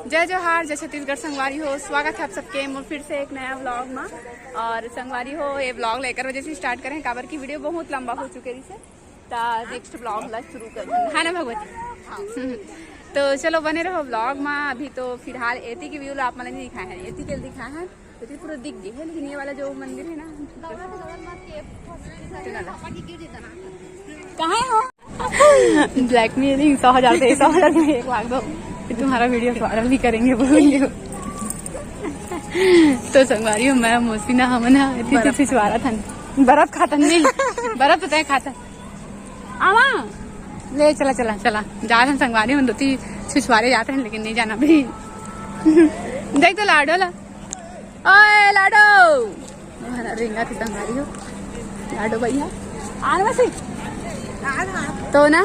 जय जोहार, जय छत्तीसगढ़। संगवारी हो, स्वागत है आप सबके मोर फिर से एक नया व्लॉग में। और संगवारी हो, ये व्लॉग लेकर वजह से स्टार्ट करें काबर की वीडियो बहुत लंबा हो चुके से नेक्स्ट व्लॉग ला शुरू कर है ना भगवती। तो चलो बने रहो व्लॉग में। अभी तो फिलहाल एती की व्यू आप मैंने नहीं दिखाया है, एती के दिखाया है तो पूरा दिख गई है। लेकिन ये वाला जो मंदिर है ना, कहाँ हो? ब्लैकमेलिंग 100,000 से 100,000 में एक लाख दो, तुम्हारा वीडियो वायरल भी करेंगे बोलेंगे। तो संगवारी हो, मैं मोसीना हमना इतनी छिछवारा था, बर्फ खाता नहीं, बर्फ तो तय खाता आवा ले चला चला चला जा रहे हैं संगवारी में। 2-3 छिछवारे जाते हैं लेकिन नहीं जाना भी। देख तो लाडो ला, ओए लाडो रिंगा थी संगवारी हो, लाडो भैया आना से तो ना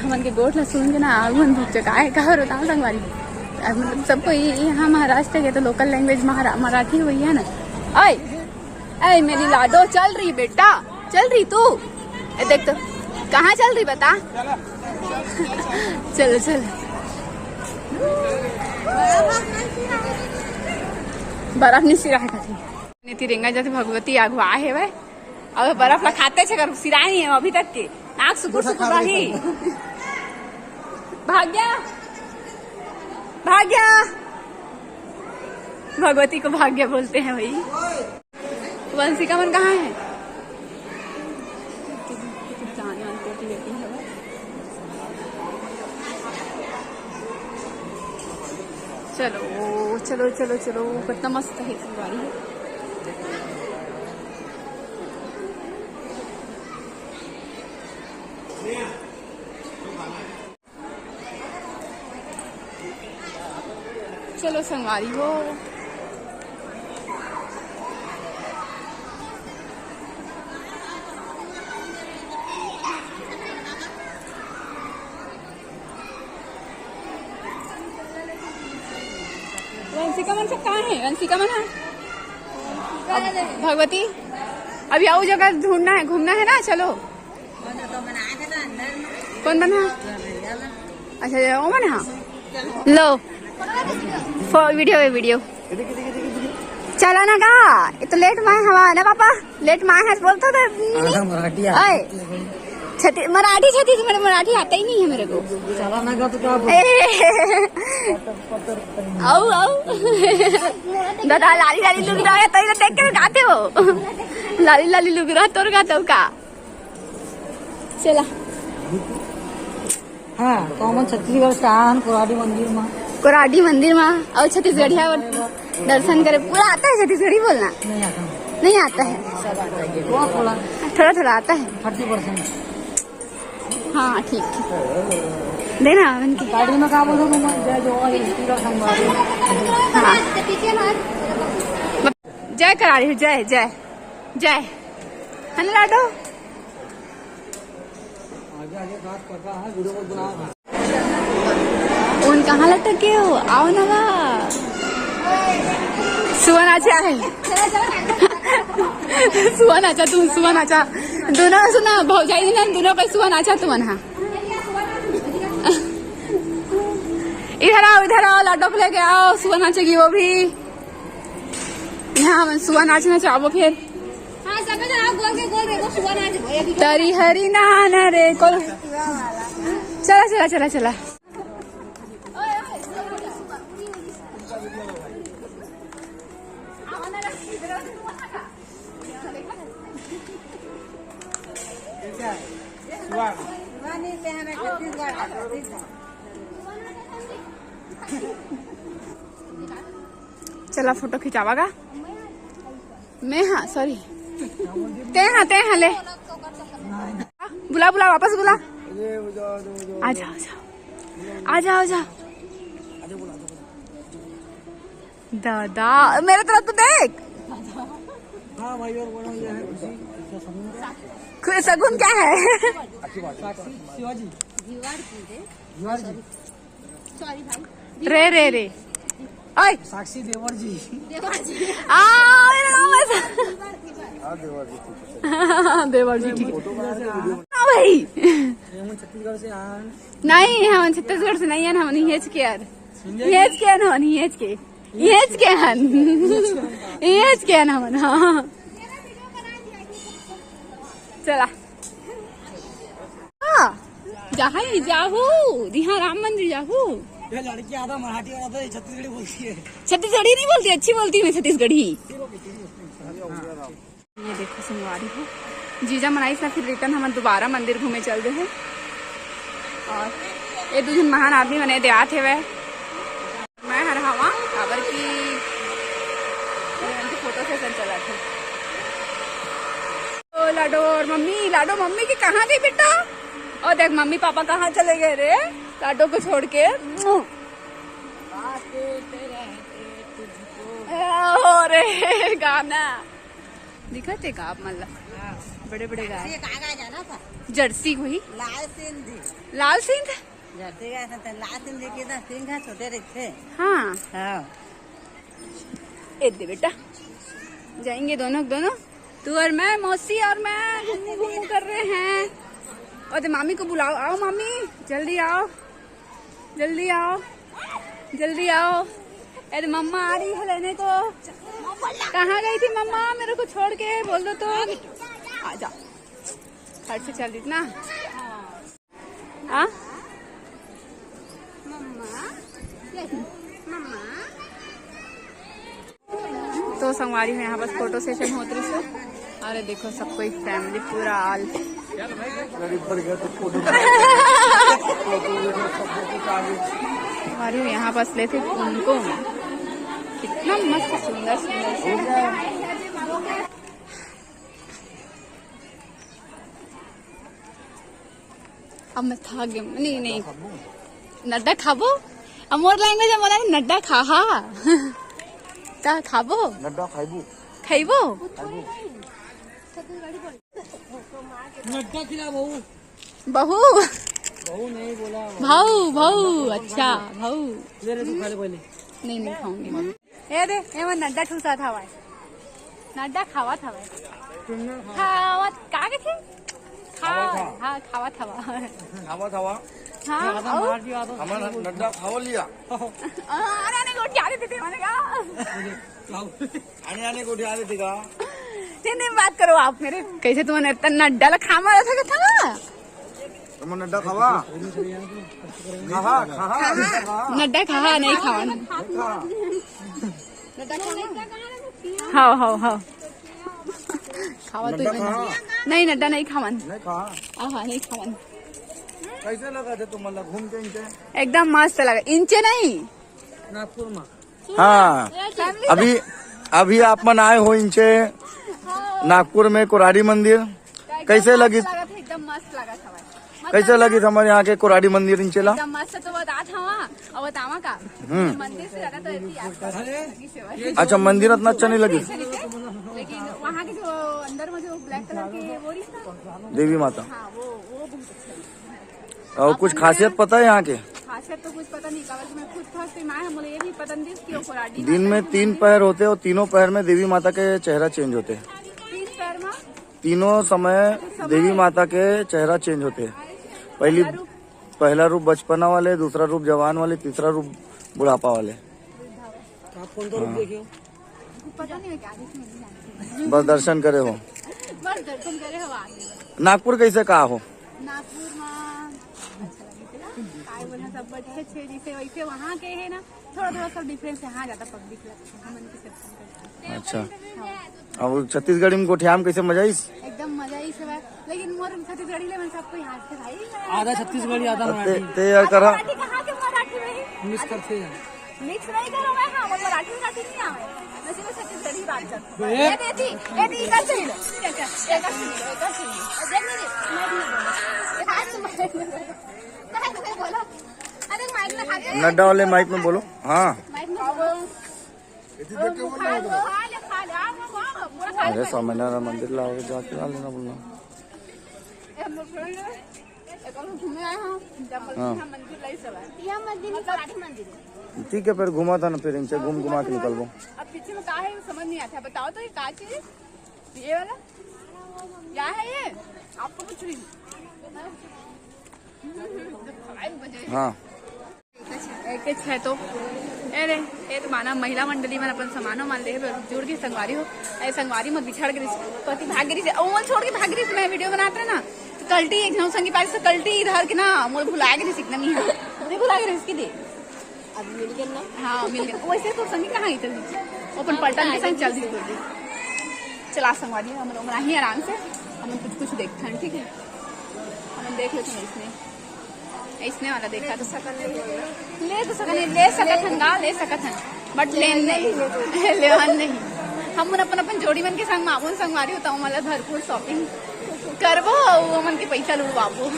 हमन के गोठ ला सुन के ना आगुन भूख चकाए कहा रोता संगवारी। मतलब सबको यहाँ महाराष्ट्र के तो लोकल लैंग्वेज मराठी हुई है ना। ओए ऐ मेरी लाडो चल रही बेटा, चल रही तू, देख तो कहाँ चल रही बता। चलो चलो बर्फ नहीं सिरा है तिरंगा जैसे भगवती अगवा है वह। अब बर्फ ला खाते छे कर सिरा नहीं है अभी तक के, नाक सुकुर सुकुर रही। भाग्या भाग्या, भगवती को भाग्य बोलते हैं भाई। वंशिका मन कहाँ है? चलो चलो चलो चलो, कितना मस्त है संगवारी है। चलो संगवारी हो, वंशिका मन सब कहाँ है? वंशिका मन है भगवती। अभी आओ जगह ढूंढना है, घूमना है ना। चलो कौन बना? अच्छा वो बना लो वीडियो है वीडियो चला ना का। ये तो लेट माए हवा ना पापा, लेट माए है बोलता था मराठी छत्तीसगढ़ मराठी आता ही नहीं है मेरे को। चला ना का तो क्या आओ आओ दादा लाली लाली लुग रहा है तो इधर देख कर गाते हो। लाली लाली लुग रहा तोर गाते हो का। चला हाँ कॉमन छत्तीसगढ़ स्थान कोराडी मंदिर में और छत्तीसगढ़िया दर्शन करे। पूरा आता है छत्तीसगढ़ी बोलना? नहीं आता है, थोड़ा थोड़ा आता है 30%। हाँ ठीक देना उनकी गाड़ी में कहा बोलो हाँ। जय करा रही हूँ, जय जय जय है ना लाडो। उन कहाँ लटके हो? आओ ना वा सुवन आचा है। सुवन आचा तुम, सुवन आचा दोनों सुना भौजाई ना दोनों का सुवन आचा तुम। हाँ इधर आओ लाडो को लेके आओ, सुवन नाचेगी वो भी। यहाँ सुवन नाचना चाहो फिर तरी हरी नाना रे को। चला चला चला चला चला फोटो खिंचावागा मैं। हाँ सॉरी ते हाँ ले बुला बुला वापस बुला। आ जाओ आ जाओ आ जाओ दादा मेरे तरफ तो देख। सगुन क्या है? रे रे रे ओए साक्षी देवर जी। मेरा नाम है देवर जी। ठीक है भाई हम छत्तीसगढ़ से आए हैं। नहीं हम छत्तीसगढ़ से नहीं है हम हेज के यार हेज के न हेज के हेज के हन हेज के न हाँ चला जहाँ जाहू यहाँ राम मंदिर जाहू। ये लड़की आधा मराठी और आधा छत्तीसगढ़ी बोलती है। छत्तीसगढ़ी नहीं बोलती, अच्छी बोलती हूँ मैं छत्तीसगढ़ी। ये देखो संगवारी हो जीजा मनाई ना फिर रिटर्न हम दोबारा मंदिर घूमे चल रहे हैं। और ये दो जन महान आदमी बने देहात है वह मैं हर हवा खबर की फोटो सेशन चला था। ओ लाडो और मम्मी, लाडो मम्मी की कहाँ गई बेटा? और देख मम्मी पापा कहाँ चले गए रे लाडो को छोड़ के। अरे गाना दिखते का आप मतलब बड़े बड़े गाय जर्सी कोई लाल सिंह लाल सिंह जर्सी का लाल सिंह के ना सिंह छोटे रहते। हाँ हाँ दे बेटा जाएंगे दोनों दोनों तू और मैं मौसी और मैं घूम कर रहे हैं। और मामी को बुलाओ, आओ मामी जल्दी आओ जल्दी आओ जल्दी आओ। अरे मम्मा आ रही है लेने को। कहाँ गई थी मम्मा मेरे को छोड़ के बोल दो तो आ जाओ घर से चल रही ना। हाँ तो संगवारी में यहाँ बस फोटो सेशन होते रहे। अरे देखो सब कोई फैमिली पूरा आल हमारे यहाँ बस ले थे उनको कितना मस्त सुंदर सुंदर अब मैं था गया नहीं नहीं नड्डा खाबो अमोर लैंग्वेज बोला नड्डा खाहा क्या खाबो नड्डा खाइबू खाइबो नड्डा खिला बहू बहू बहू नहीं बोला भाऊ भाऊ अच्छा भाऊ ले रे तू खा ले पहले। नहीं खाऊंगी ये दे ये मैं नड्डा ठूसा था भाई नड्डा खावा था भाई खावा का के थे हाँ खावा था खावा खावा हाँ आधा मराठी आधा हमारा नड्डा खावा लिया अरे आने को क्या देते थे मैंने कहा आने आने को उठा देते का नहीं बात करो आप मेरे कैसे तुम्हें इतना नड्डा ला खा मारा था तुम नड्डा खावा खाहा खाहा नड्डा खा नहीं खावा हाँ हाँ हाँ खावा तो नहीं नड्डा नहीं खावन नहीं खा हाँ नहीं खावन। कैसे लगा थे तुम मतलब घूम के इनके एकदम मस्त लगा इंचे नहीं नागपुर में। हाँ अभी अभी आप मन आए हो इनसे नागपुर में कोराडी मंदिर कैसे लगी एकदम मस्त लगा था कैसे लगी हमारे यहाँ के कोराडी मंदिर इनचेला एकदम मस्त तो बता था वहाँ और बतावा का मंदिर से ज्यादा तो ऐसी अच्छा मंदिर इतना अच्छा नहीं लगी लेकिन वहाँ के जो अंदर में जो ब्लैक कलर के वो रही ना देवी माता हाँ वो बहुत अच्छा और कुछ खासियत पता है यहाँ के खासियत तो कुछ पता नहीं कागज में खुद फर्स्ट टाइम आए मुझे ये भी पता नहीं कि वो कोराडी दिन में 3 पहर होते और तीनों पहर में देवी माता के चेहरा चेंज होते 3 पैर में तीनों समय देवी माता के चेहरा चेंज होते पहला रूप बचपना वाले, दूसरा रूप जवान वाले, तीसरा रूप बुढ़ापा वाले। आप कौन तो रूप देखे हो? पता नहीं क्या बस दर्शन करे हो बस दर्शन करे हो आगे। नागपुर कैसे कहा हो नागपुर में अच्छा लगी काय बोला सब अच्छे अच्छे जैसे वैसे वहाँ के है ना थोड़ा सब डिफरेंस यहाँ ज्यादा पब्लिक लगता है। अच्छा अब छत्तीसगढ़ी में गोठियाम कैसे मजा आई एकदम मजा ही सब है लेकिन मोर छत्तीसगढ़ी ले मैं सबको यहाँ से भाई आधा छत्तीसगढ़ी आधा मराठी ते यार करा मराठी कहाँ के मराठी में मिक्स करते हैं। मिक्स नहीं करो मैं हाँ मराठी नहीं आवे वैसे मैं छत्तीसगढ़ी बात करती हूँ। ये देती का सही नड्डा वाले माइक में बोलो। हाँ अरे स्वामीनारायण मंदिर लाओगे जाके ला लेना बोलना। हाँ ठीक है फिर घुमा था ना फिर इनसे घुमा के निकल गो। अब पीछे में क्या है समझ नहीं आता बताओ तो ये क्या चीज ये वाला क्या है ये आपको पूछ रही हाँ एक छह तो अरे ये तो माना महिला मंडली में अपन सामानो मान ले जोड़ के संगवारी हो ऐ संगवारी मत बिछड़ के पति भागरी से ओमन छोड़ के भागरी से मैं वीडियो बनाते रहे ना तो कल्टी एक नौ संगी पास से कल्टी इधर के ना मोर भुला के सीखना नहीं है नहीं भुला के इसकी दे अब मिल गया ना। हाँ मिल गया वैसे तो संगी कहाँ इधर अपन पलटन के संग चल दी चला संगवारी हम लोग ही आराम से हम कुछ देखते हैं ठीक है हम देख लेते हैं इसने वाला देखा तो सकन ले तो सकन ले सकत हन गा ले सकत हन बट लेन नहीं लेहन नहीं हम अपन जोड़ी मन के संग मामून संगवारी होता हूँ मतलब भरपूर शॉपिंग करबो वो मन के पैसा लुड़वाबो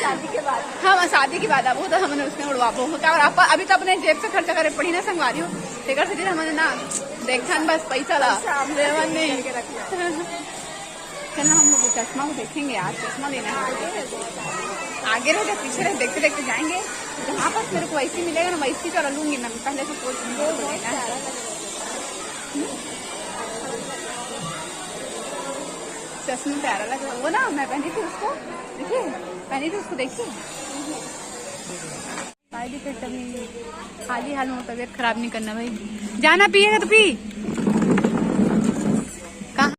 शादी के बाद। हाँ शादी के बाद अब तो हमने उसमें उड़वाबो होता और अभी तो अपने जेब से खर्चा करे पड़ी ना संगवारी हो तेकर से हमने ना देखा बस पैसा ला लेवन नहीं चलना हम लोग चश्मा को देखेंगे आज चश्मा लेना है आगे रहे पीछे रहे देखते देखते जाएंगे जहाँ पर मेरे को वैसी मिलेगा ना वैसी तो लूंगी मैं पहले से सोच चश्मा प्यारा लग रहा है वो ना मैं पहनी थी उसको देखिए पहनी थी उसको देखिए खाली हाल में तबीयत खराब नहीं करना भाई जाना पिएगा तो पी कहाँ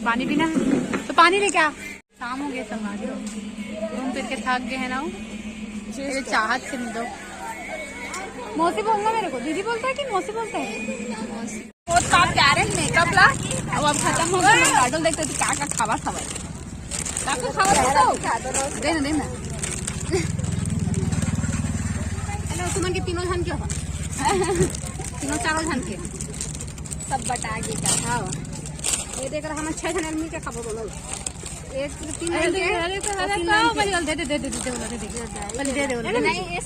पानी पीना है तो पानी ले क्या शाम हो गया संभाल घूम फिर के थक गए है ना मेरे चाहत से मिल दो मौसी बोलना मेरे को दीदी बोलता है कि मौसी बोलता है बहुत काम क्या रहे मेकअप ला अब खत्म हो गया गार्डन देखते थे क्या क्या खावा देना सुमन के तीनों झन क्यों तीनों चारों झन के सब बटा के क्या। हाँ ये देख रहा हम 6 जन मिल के खाबो बोलो एक 3 दे दे नहीं ये